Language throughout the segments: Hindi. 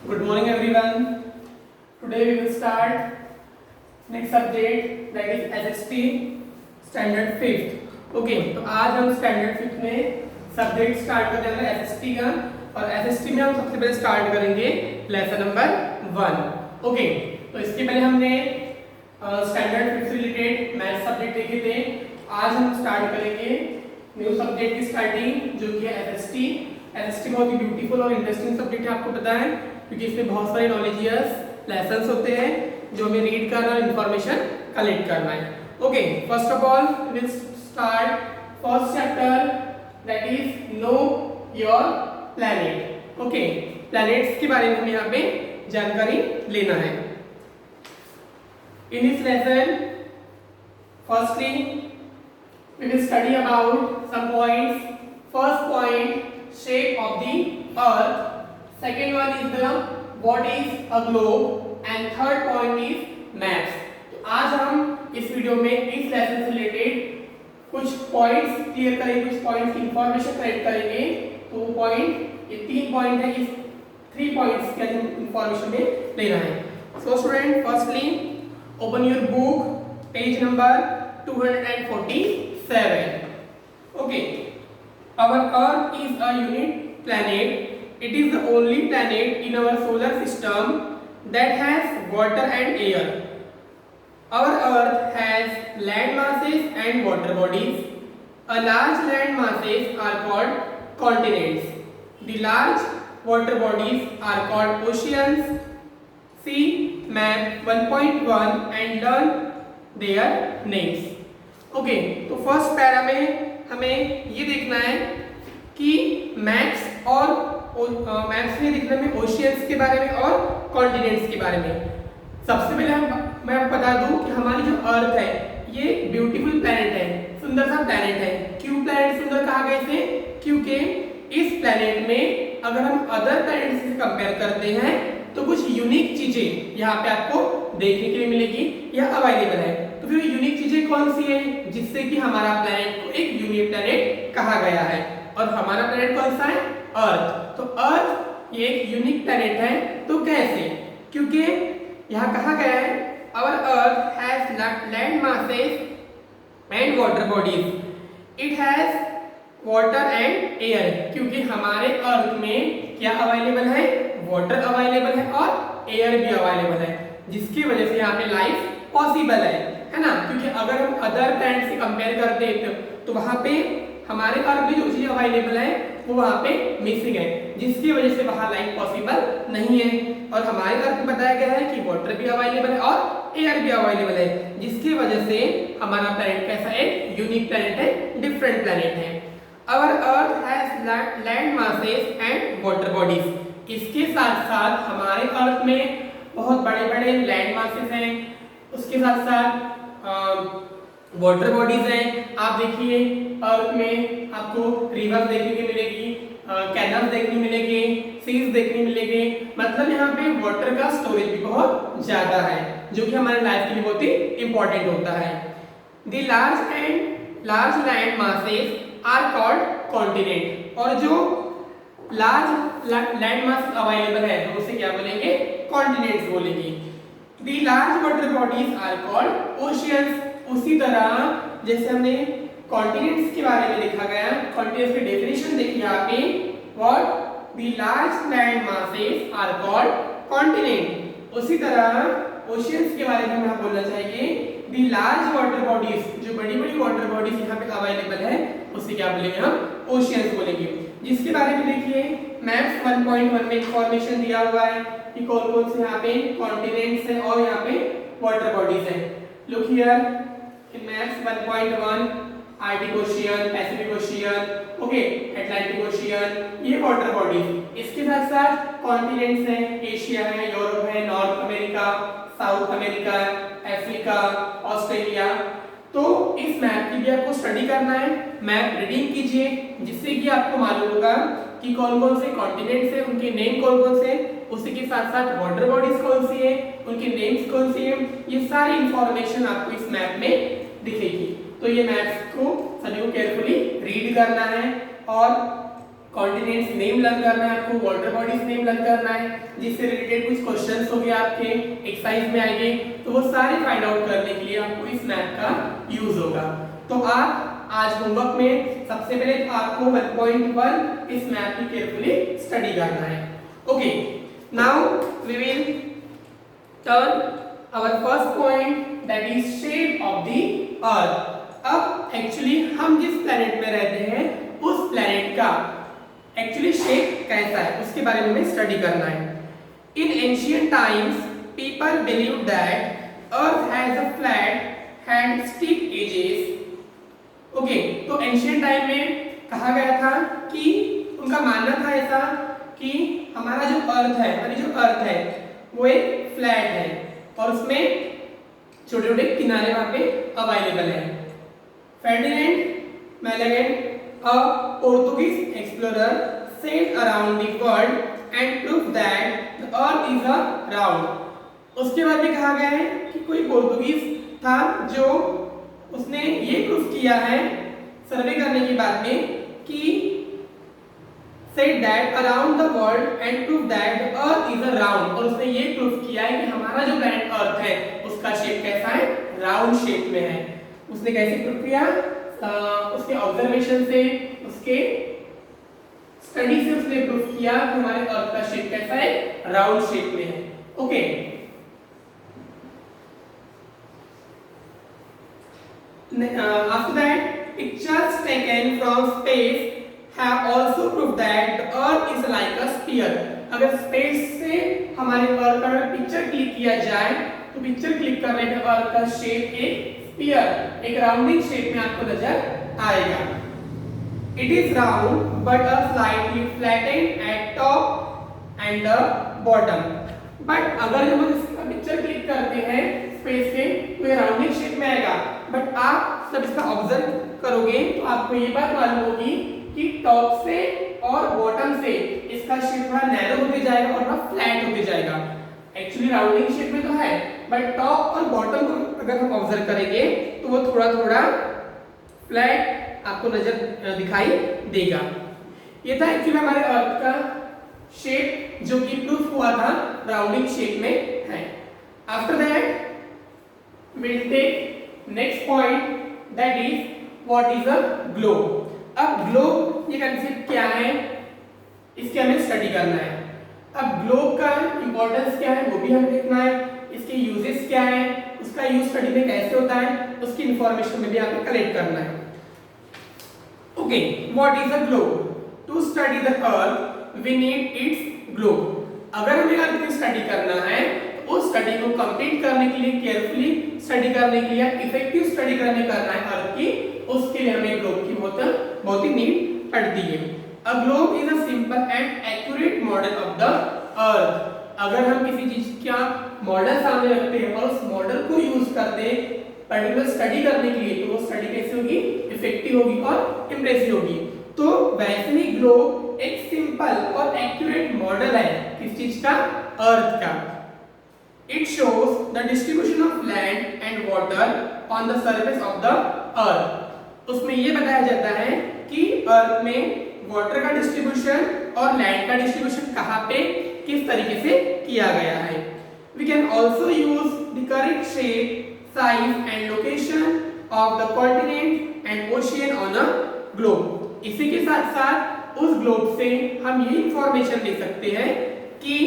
Good morning everyone. Today we will start next subject that is SST Standard 5th. Okay, तो आज हम Standard 5th में सब्जेक्ट स्टार्ट कर रहे हैं SST का और SST में हम सबसे पहले स्टार्ट करेंगे लेसन नंबर 1. ओके, तो इसके पहले हमने स्टैंडर्ड 5th से रिलेटेड मैथ सब्जेक्ट देखे थे. आज हम स्टार्ट करेंगे न्यू सब्जेक्ट की स्टार्टिंग जो कि है SST. SST बहुत ही ब्यूटीफुल और इंटरेस्टिंग सब्जेक्ट है, आपको पता है, क्योंकि इसमें बहुत सारे नॉलेजियस लेसन्स होते हैं जो हमें रीड करना और इंफॉर्मेशन कलेक्ट करना है. Okay, first of all we will start first chapter that is know your planet. Okay, planets के बारे में हमें यहाँ पे जानकारी लेना है. In this lesson firstly we will study about some points. First point, shape of the earth. Second one is the what is a globe and third point is maps. तो आज हम इस वीडियो में इस लेसन से रिलेटेड कुछ पॉइंट्स क्लियर करेंगे, कुछ पॉइंट्स की इंफॉर्मेशन कलेक्ट करेंगे. तो वो पॉइंट, ये 3 पॉइंट है, इस 3 पॉइंट्स के इंफॉर्मेशन में लेना है. So student, firstly open your book, page number 247. Okay, our Earth is a unique planet. It is the only planet in our solar system that has water and air. Our Earth has land masses and water bodies. A large land masses are called continents. The large water bodies are called oceans. See map 1.1 and learn their names. Okay, तो फर्स्ट पैरा में हमें ये देखना है कि मैप्स और मैप्स में देखना है ओशियंस के बारे में और कॉन्टिनेंट्स के बारे में. सबसे पहले मैं आपको बता दूं कि हमारी जो अर्थ है ये ब्यूटीफुल प्लैनेट है, सुंदर सा प्लैनेट है. क्यों प्लैनेट सुंदर कहा गया इसे? क्योंकि इस प्लैनेट में अगर हम अदर प्लैनेट से कंपेयर करते हैं तो कुछ यूनिक चीजें यहाँ पे आपको देखने के लिए मिलेगी या अवेलेबल है. तो फिर यूनिक चीजें कौन सी है जिससे कि हमारा प्लैनेट को एक यूनिक प्लैनेट कहा गया है. और हमारा प्लैनेट कौन सा है? अर्थ. तो अर्थ ये एक यूनिक प्लैनेट है. तो कैसे? क्योंकि यहाँ कहा गया है our earth has land masses and water bodies. It has water and air. क्योंकि हमारे अर्थ में क्या अवेलेबल है? वाटर अवेलेबल है और एयर भी अवेलेबल है, जिसकी वजह से यहाँ पे लाइफ पॉसिबल है ना. क्योंकि अगर हम अदर प्लैनेट से कंपेयर करते हैं तो वहां पे हमारे अर्थ में जो चीज अवेलेबल है वो वहां पे मिसिंग है, जिसकी वजह से वहां लाइफ पॉसिबल नहीं है. और हमारे अर्थ में बताया गया है कि वाटर भी अवेलेबल है और एयर भी अवेलेबल है, जिसकी वजह से हमारा प्लैनेट कैसा है? यूनिक प्लैनेट है, डिफरेंट प्लैनेट है. Our earth has land masses and water bodies. इसके साथ साथ हमारे अर्थ में बहुत बड़े बड़े लैंड मासेस हैं, उसके साथ साथ वाटर बॉडीज हैं. आप देखिए अर्थ में आपको रिवर देखने को मिलेगी, कैनल देखने मिलेंगे, सीज देखने मिलेंगे. मतलब यहाँ पे वाटर का स्टोरेज भी बहुत ज्यादा है, जो कि हमारे लाइफ के लिए बहुत ही इंपॉर्टेंट होता है. The large land masses are called continent. और जो लार्ज लैंड मास अवेलेबल है हम उसे क्या बोलेंगे? कॉन्टिनेंट्स बोलेंगे. The large water bodies are called oceans. उसी तरह जैसे हमने कॉन्टिनेंट्स के बारे में देखा गया, कॉन्टिनेंट्स की डेफिनेशन देखी आपने, what the large land masses are called continent. उसी तरह ओशियंस के बारे में हमें बोलना चाहिए द लार्ज वाटर बॉडीज. जो बड़ी बड़ी वाटर बॉडीज यहाँ पे अवेलेबल है उसे क्या बोलेंगे? हम ओशियंस बोलेंगे. जिसके बारे में देखिए मैप्स 1.1 में इंफॉर्मेशन दिया हुआ है कि कौन कौन से यहाँ पे कॉन्टिनेंट्स हैं और यहाँ पे वाटर बॉडीज हैं. Look here in maps 1.1, Arctic ocean, Pacific ocean, okay, Atlantic ocean, ये वाटर बॉडीज. इसके साथ साथ कॉन्टिनेंट्स हैं, एशिया है, यूरोप है, north America, south America, Africa, Australia. तो इस मैप की भी आपको स्टडी करना है, मैप रीडिंग कीजिए, जिससे कि आपको मालूम होगा कि कौन कौन से कॉन्टिनेंट्स हैं, उनके नेम कौन कौन से, उसी के साथ साथ वाटर बॉडीज कौन सी है, उनके नेम्स कौन सी है. ये सारी इंफॉर्मेशन आपको इस मैप में दिखेगी. तो ये मैप्स को सभी को केयरफुली रीड करना है और कॉन्टिनेंट्स नेम लर्न करना है आपको, वाटर बॉडीज नेम लर्न करना है, जिससे रिलेटेड कुछ क्वेश्चंस हो गए आपके एक्सरसाइज में आएंगे, तो वो सारे फाइंड आउट करने के लिए आपको इस मैप का यूज होगा। तो आप आज होमवर्क में सबसे पहले तो आपको 1.1 इस मैप की केयरफुली स्टडी करना है। Okay, now we will turn our first point that is shape of the earth. अब एक्चुअली हम जिस प्लेनेट में रहते हैं उस प्लेनेट का एक्चुअली शेप कैसा है उसके बारे में हमें स्टडी करना है। In ancient times people believe that earth has a flat and steep edges. Okay, तो एंशिएंट टाइम में कहा गया था कि उनका मानना था ऐसा कि हमारा जो अर्थ है, हमारी जो अर्थ है वो एक फ्लैट है और उसमें छोटे छोटे किनारे वहां पे अवेलेबल है। Ferdinand Magellan, a Portuguese explorer, sailed around the world and proved that the earth is a round। उसके बाद में कहा गया है कि कोई पोर्तुगीज था जो उसने ये प्रूव किया है सर्वे करने के बाद में कि said that around the world and proved that the earth is a round, और उसने ये प्रूव किया है कि हमारा जो प्लैनेट अर्थ है उसका शेप कैसा है, राउंड शेप में है। उसने कैसे प्रूव किया? उसके ऑब्जर्वेशन से, उसके स्टडी से उसने प्रूव किया कि हमारे अर्थ का शेप कैसा है, राउंड शेप में है। Okay, after that pictures taken from space have also proved that the earth is like a sphere। अगर स्पेस से हमारे अर्थ का पिक्चर क्लिक किया जाए तो पिक्चर क्लिक करने पे अर्थ का शेप एक स्फीयर, एक राउंडिंग शेप में आपको नजर आएगा। It is round but a slightly flattened eight top and the bottom. But अगर जब हम इसका पिक्चर क्लिक करते हैं स्पेस से तो ये राउंडिंग शेप में आएगा, बट आप जब इसका ऑब्जर्व करोगे तो आपको ये बात मालूम होगी कि टॉप से और बॉटम से इसका शेप थोड़ा नैरो होते जाएगा और थोड़ा फ्लैट होते जाएगा। एक्चुअली राउंडिंग शेप में तो है, बट टॉप और बॉटम को अगर हम ऑब्जर्व करेंगे तो वो थोड़ा थोड़ा फ्लैट आपको नजर दिखाई देगा। ये था एक्चुअली हमारे अर्थ का शेप जो कि प्रूफ हुआ था राउंडिंग शेप में है। After that will take next point that is what is a globe. अब ग्लोब ये कंसेप्ट क्या है, इसके हमें स्टडी करना है। अब ग्लोब का इंपॉर्टेंस क्या है वो भी हमें देखना है, इसके यूजेस क्या है, उसका यूज स्टडी में कैसे होता है, उसकी इंफॉर्मेशन में भी आपको कलेक्ट करना है। Okay, what is a globe? To study the earth we need its globe. अगर हमें अर्थ की स्टडी करना है तो उस स्टडी को कंप्लीट करने के लिए, केयरफुली स्टडी करने के लिए, इफेक्टिव स्टडी करने करना है अर्थ की, उसके लिए हमें ग्लोब की बहुत ही नीड पड़ती है। A globe is a simple and accurate model of the earth। अगर हम किसी चीज का मॉडल सामने रखते हैं और उस मॉडल को यूज करते हैं पर्टिकुलर स्टडी करने के लिए, तो वो स्टडी कैसे होगी, इफेक्टिव होगी और इंप्रेसिव होगी। तो वैसे ही ग्लोब एक सिंपल और एक्यूरेट मॉडल है किस चीज का, अर्थ का। It shows the distribution of land and water on the surface of the अर्थ। उसमें ये बताया जाता है कि अर्थ में वाटर का डिस्ट्रीब्यूशन और लैंड का डिस्ट्रीब्यूशन कहाँ पे किस तरीके से किया गया है। We can also use the correct shape, size and location of the continent and ocean on a globe. इसी के साथ साथ उस ग्लोब से हम ये इंफॉर्मेशन ले सकते हैं कि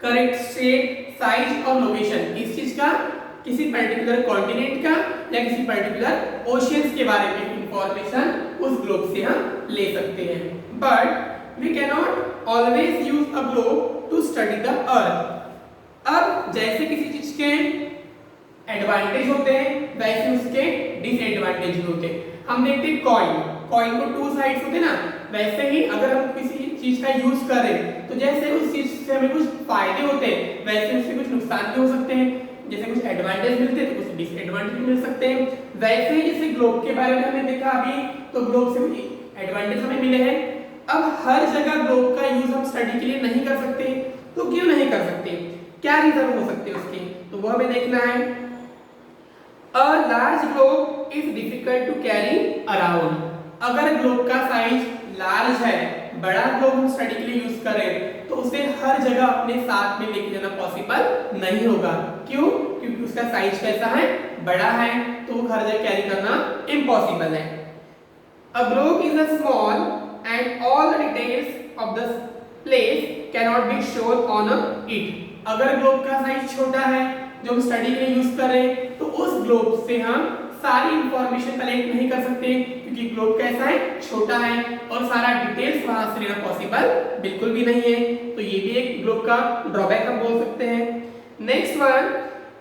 करेक्ट शेप, साइज और लोकेशन किस चीज का, किसी पर्टिकुलर कॉन्टिनेंट का या किसी पर्टिकुलर ओशियंस के बारे में इंफॉर्मेशन उस ग्लोब से हम ले सकते हैं। But we can not always use a globe to study the earth. अब जैसे किसी चीज के एडवांटेज होते हैं वैसे उसके डिसएडवांटेज भी होते हैं। हम देखते हैं कॉइन को टू साइड्स होते हैं ना, वैसे ही अगर हम किसी चीज का यूज करें तो जैसे उस चीज से हमें कुछ फायदे होते हैं वैसे उससे कुछ नुकसान भी हो सकते हैं। जैसे कुछ एडवांटेज मिलते हैं तो कुछ डिसएडवांटेज भी मिल सकते हैं। वैसे ही जैसे ग्लोब के बारे में हमने देखा अभी, तो ग्लोब से कुछ एडवांटेज हमें मिले हैं। अब हर जगह ग्लोब का यूज हम स्टडी के लिए नहीं कर सकते, तो क्यों नहीं कर सकते, क्या रीजन हो सकते हैं उसके, तो वो हमें देखना है। A large globe is difficult to carry around। अगर ग्लोब का साइज लार्ज है, बड़ा ग्लोब हम स्टडी के लिए यूज करें तो उसे हर जगह अपने साथ में लेके जाना पॉसिबल नहीं होगा। क्यों? क्योंकि उसका साइज कैसा है, बड़ा है, तो वो हर जगह कैरी करना इम्पॉसिबल है। A globe is a small and all the details of the place cannot be shown on it. अगर ग्लोब का साइज छोटा है जो हम स्टडी के लिए यूज कर रहे हैं तो उस ग्लोब से हम सारी इंफॉर्मेशन कलेक्ट नहीं कर सकते क्योंकि ग्लोब कैसा है, छोटा है और सारा डिटेल्स वहां से लेना पॉसिबल बिल्कुल भी नहीं है। तो ये भी एक ग्लोब का ड्रॉबैक हम बोल सकते हैं। Next one,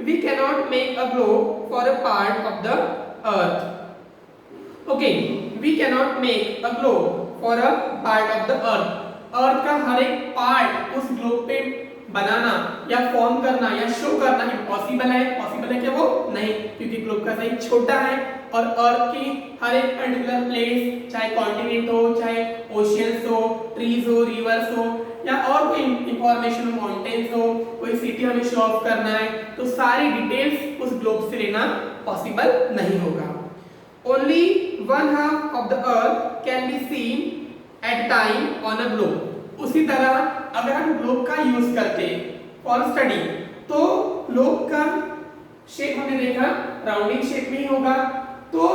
we can not make a globe for a part of the earth. Okay, we can not make a globe for a part of the earth. Earth का हर एक पार्ट उस ग्लोब पे बनाना या फॉर्म करना या शो करना इम्पॉसिबल है। पॉसिबल है क्या? वो नहीं, क्योंकि ग्लोब का साइज छोटा है और अर्थ की हर एक पर्टिकुलर प्लेस, चाहे कॉन्टिनेंट हो, चाहे ओशियंस हो, ट्रीज हो, रिवर्स हो या और कोई इंफॉर्मेशन हो, माउंटेन्स हो, कोई सिटी हमें शो ऑफ करना है, तो सारी डिटेल्स उस ग्लोब से लेना पॉसिबल नहीं होगा। Only 1/2 of the earth can be seen at time on a globe. उसी तरह अगर हम ग्लोब का यूज करते फॉर स्टडी तो ग्लोब का शेप हमने देखा राउंडिंग शेप में ही होगा, तो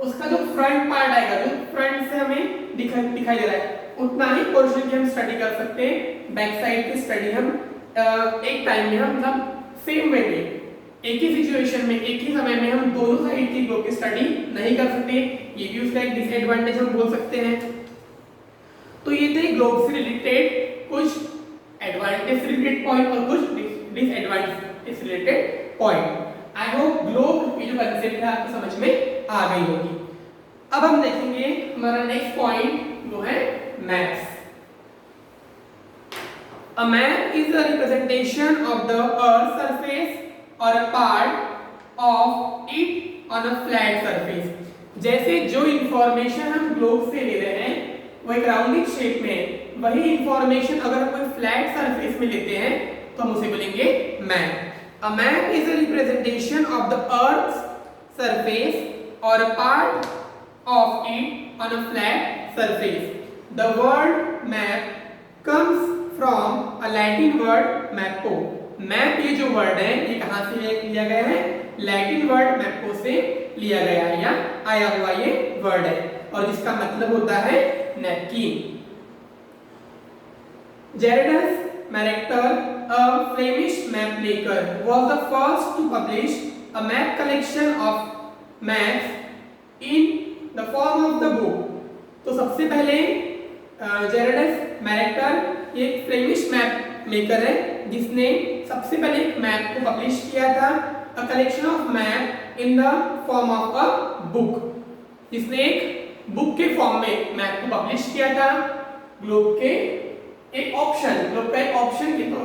उसका जो फ्रंट पार्ट आएगा, जो फ्रंट से हमें दिखाई दे रहा है, उतना ही पोर्शन की हम स्टडी कर सकते हैं। बैक साइड की स्टडी हम एक टाइम में हम मतलब सेम वे में एक ही सिचुएशन में एक ही समय में हम दोनों साइड की ग्लोब की स्टडी नहीं कर सकते। ये भी उसका एक डिसएडवांटेज हम बोल सकते हैं। तो ये थे ग्लोब से रिलेटेड कुछ एडवांटेज से रिलेटेड पॉइंट और कुछ डिसएडवांटेज से related point. I hope globe की जो कंसेप्ट है आपको समझ में आ गई होगी। अब हम देखेंगे हमारा नेक्स्ट पॉइंट जो है maps. A map is a representation of the earth's surface or a part of it on a flat surface। जैसे जो इंफॉर्मेशन हम ग्लोब से ले रहे हैं वो एक राउंडिंग शेप में, वही इंफॉर्मेशन अगर हम कोई फ्लैट सरफेस में लेते हैं तो हम उसे बोलेंगे map. A map is a representation of the earth's surface और a part of it on a flat surface. The word map comes from a Latin word mappa. Map ये जो वर्ड है ये कहां से लिया गया है? लैटिन वर्ड मैपो से लिया गया है या आया हुआ ये वर्ड है और जिसका मतलब होता है napkin. Gerardus Marechal, a Flemish map maker, was the first to publish a map collection of maps in the form of the book। तो सबसे पहले जेराडस मैरेक्टर एक फ्लेमिश मैप मेकर है जिसने सबसे पहले एक मैप को पब्लिश किया था, a collection of map in the form of a book, जिसने एक बुक के फॉर्म में मैप को पब्लिश किया था। ग्लोब के एक ऑप्शन, ग्लोब का एक ऑप्शन की तो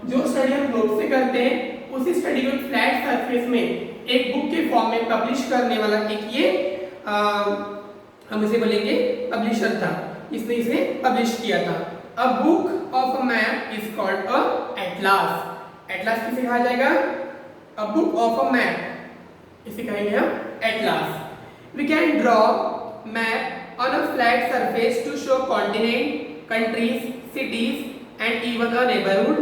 जो स्टडी हम ग्लोब से करते हैं उसी स्टडी को फ्लैट सरफेस में एक बुक के फॉर्म में पब्लिश करने वाला एक ये हम इसे बोलेंगे पब्लिशर था, इसने इसे पब्लिश किया था। A book of a map is called a atlas. Atlas किसे कहा जाएगा? A book of a map, इसे कहेंगे हम atlas. We can draw map on a flat surface to show continent, countries, cities and even a neighborhood।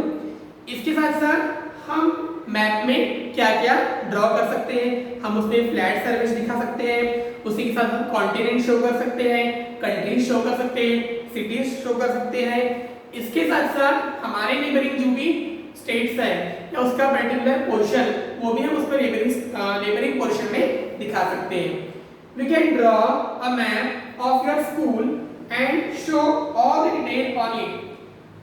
इसके साथ साथ हम मैप में क्या क्या ड्रॉ कर सकते हैं? हम उसमें फ्लैट सरफेस दिखा सकते हैं, उसी के साथ हम कॉन्टिनेंट शो कर सकते हैं, कंट्रीज शो कर सकते हैं, सिटीज शो कर सकते हैं। इसके साथ साथ हमारे नेबरिंग जो भी स्टेट्स हैं या उसका पर्टिकुलर पोर्शन वो भी हम उस पर नेबरिंग पोर्शन में दिखा सकते हैं। We can draw a map of your school and show all the detail on it।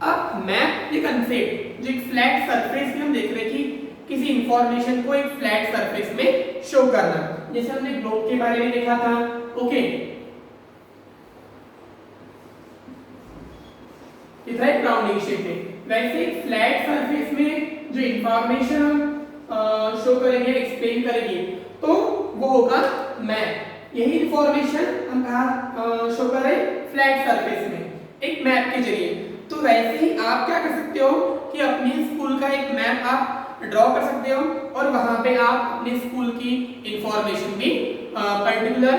अब मैप ये कंसेप्ट जो एक फ्लैट सरफेस में हम देख रहे हैं कि किसी इंफॉर्मेशन को एक फ्लैट सरफेस में शो करना, जैसे हमने ग्लोब के बारे में देखा था। ओके, इतना एक राउंडिंग शेप में, वैसे एक फ्लैट सरफेस में जो इंफॉर्मेशन हम शो करेंगे, एक्सप्लेन करेंगे, तो वो होगा मैप। यही इंफॉर्मेशन हम कहाँ शो कर रहे हैं? फ्लैट सरफेस में एक मैप के जरिए। तो वैसे ही आप क्या कर सकते हो कि अपने स्कूल का एक मैप आप ड्रॉ कर सकते हो और वहां पे आप अपने स्कूल की इंफॉर्मेशन भी पर्टिकुलर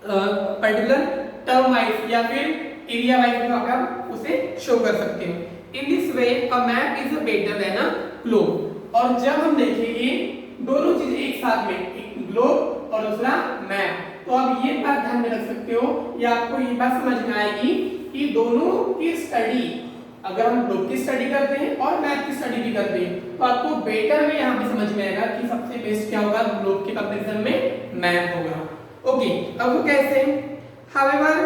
पर्टिकुलर टर्म वाइज या फिर एरिया वाइज में आप उसे शो कर सकते हो। In this way a map is better than a globe. और जब हम देखेंगे दोनों चीजें एक साथ में, एक ग्लोब और दूसरा मैप, तो आप ये बात ध्यान में रख सकते हो या आपको ये बात समझ में आएगी कि दोनों की स्टडी, अगर हम ग्लोब की स्टडी करते हैं और मैप की स्टडी भी करते हैं, तो आपको बेटर वे यहाँ पे समझ में आएगा कि सबसे बेस्ट क्या होगा, ग्लोब के कंपैरिजन में मैप होगा। ओके, अब वो कैसे? However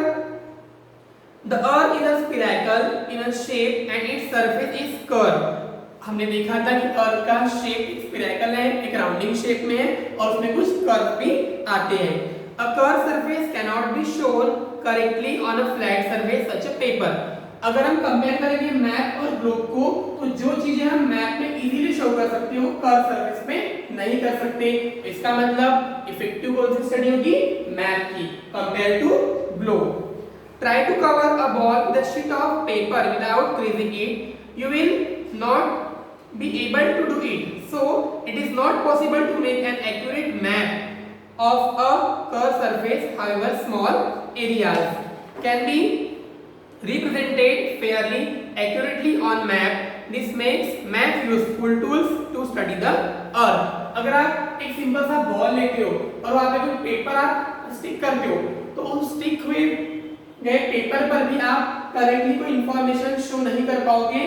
the earth is a spherical in a shape and its surface is curve. हमने देखा था कि अर्थ का शेप स्फेरिकल है, एक राउंडिंग शेप में है और उसमें कुछ कर्व भी आते हैं। A curve surface can not be shown correctly on a flat surface such a paper. अगर हम कंपेयर करेंगे मैप और ग्लोब को, तो जो चीजें हम मैप में इजीली शो कर सकते हो कर्व सरफेस में नहीं कर सकते। इसका मतलब इफेक्टिव कौन सी स्टडी होगी? मैप की compare to globe. Try to cover a ball with a sheet of paper without creasing it. You will not be able to do it. So, it is not possible to make an accurate map of a curved surface. However, small areas can be represented fairly accurately on map. This makes map useful tools to study the earth. अगर आप एक सिंपल सा बॉल लेते हो और वहां पे कोई पेपर आप स्टिक करते हो, तो उस स्टिक हुए गए पेपर पर भी आप करेक्टली कोई इंफॉर्मेशन शो नहीं कर पाओगे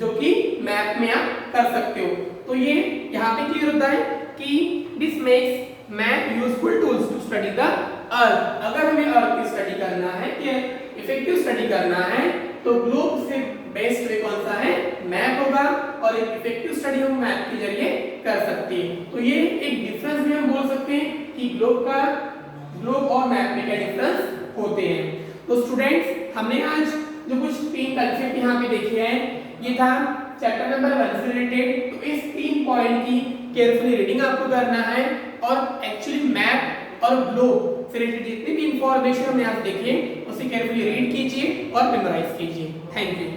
जो कि मैप में आप कर सकते हो। तो ये यहाँ पे क्लियर होता है कि this makes map useful tools to study the earth. अगर हमें अर्थ की स्टडी करना है कि इफेक्टिव स्टडी करना है, तो ग्लोब से बेस्ट वे कौन सा है? मैप होगा, और एक इफेक्टिव स्टडी हम मैप के जरिए कर सकते हैं। तो ये एक डिफरेंस भी हम बोल सकते हैं कि ग्लोब और मैप में क्या डिफरेंस होते हैं। तो स्टूडेंट्स, हमने आज जो कुछ 3 कंसेप्ट यहाँ पे देखे हैं, ये था चैप्टर नंबर 1 से रिलेटेड। तो इस 3 पॉइंट की केयरफुली रीडिंग आपको करना है और एक्चुअली मैप और ग्लोब से रिलेटेड जितनी भी इंफॉर्मेशन हमने आज देखी है उसे केयरफुली रीड कीजिए और मेमोराइज कीजिए। Thank you.